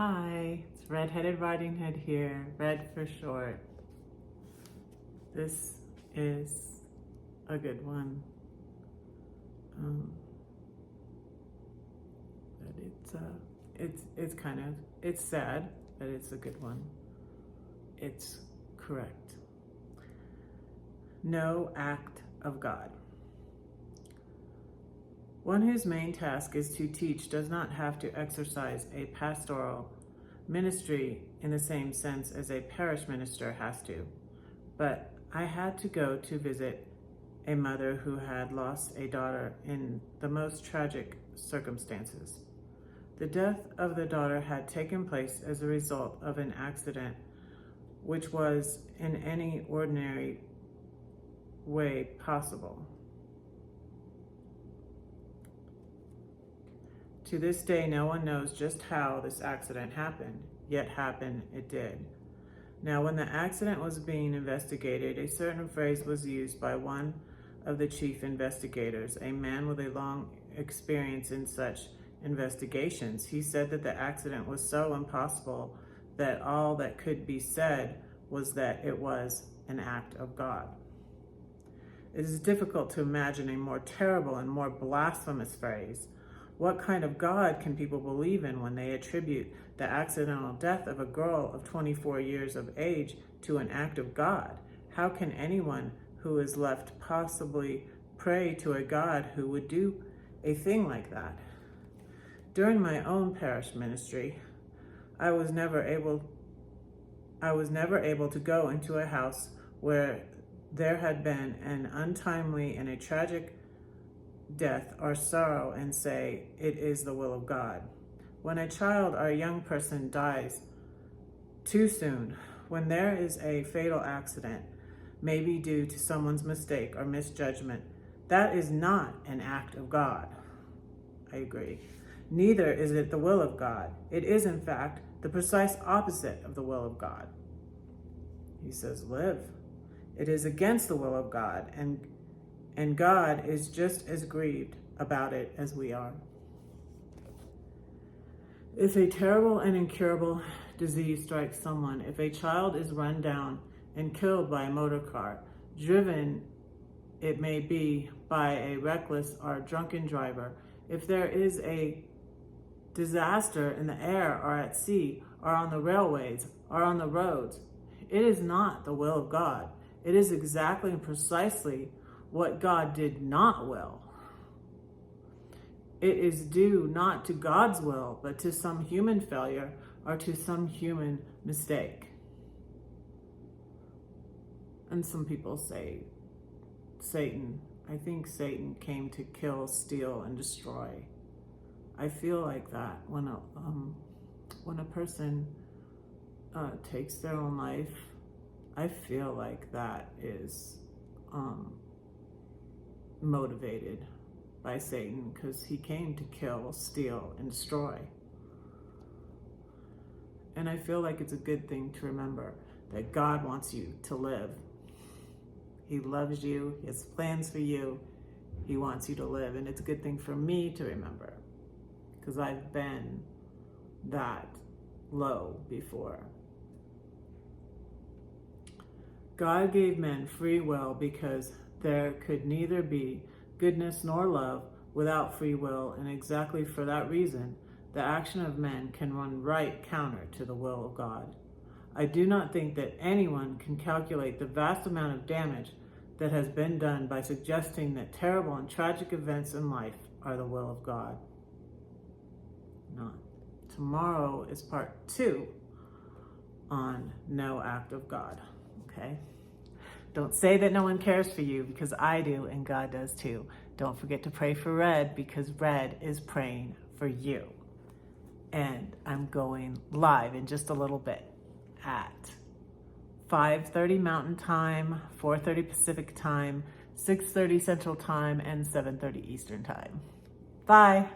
Hi, it's Red-Headed Riding Hood here, red for short. This is a good one. But it's sad, but it's a good one. It's correct. No act of God. One whose main task is to teach does not have to exercise a pastoral ministry in the same sense as a parish minister has to. But I had to go to visit a mother who had lost a daughter in the most tragic circumstances. The death of the daughter had taken place as a result of an accident, which was in any ordinary way possible. To this day, no one knows just how this accident happened, yet happen it did. Now, when the accident was being investigated, a certain phrase was used by one of the chief investigators, a man with a long experience in such investigations. He said that the accident was so impossible that all that could be said was that it was an act of God. It is difficult to imagine a more terrible and more blasphemous phrase. What kind of God can people believe in when they attribute the accidental death of a girl of 24 years of age to an act of God? How can anyone who is left possibly pray to a God who would do a thing like that? During my own parish ministry, I was never able to go into a house where there had been an untimely and a tragic death or sorrow and say, it is the will of God. When a child or a young person dies too soon, when there is a fatal accident, maybe due to someone's mistake or misjudgment, that is not an act of God. I agree. Neither is it the will of God. It is, in fact, the precise opposite of the will of God. He says, live. It is against the will of God, and God is just as grieved about it as we are. If a terrible and incurable disease strikes someone, if a child is run down and killed by a motor car, driven, it may be, by a reckless or drunken driver, if there is a disaster in the air or at sea or on the railways or on the roads, it is not the will of God. It is exactly and precisely what God did not will. It is due not to God's will, but to some human failure or to some human mistake. And some people say Satan. I think Satan came to kill, steal, and destroy. I feel like that when a person takes their own life, I feel like that is motivated by Satan, because he came to kill, steal, and destroy. And I feel like it's a good thing to remember that God wants you to live. He loves you. He has plans for you. He wants you to live. And it's a good thing for me to remember, because I've been that low before. God gave men free will because there could neither be goodness nor love without free will, and exactly for that reason, the action of men can run right counter to the will of God. I do not think that anyone can calculate the vast amount of damage that has been done by suggesting that terrible and tragic events in life are the will of God. Not. Tomorrow is part 2 on no act of God, okay? Don't say that no one cares for you, because I do, and God does too. Don't forget to pray for Red, because Red is praying for you. And I'm going live in just a little bit at 5:30 Mountain Time, 4:30 Pacific Time, 6:30 Central Time, and 7:30 Eastern Time. Bye.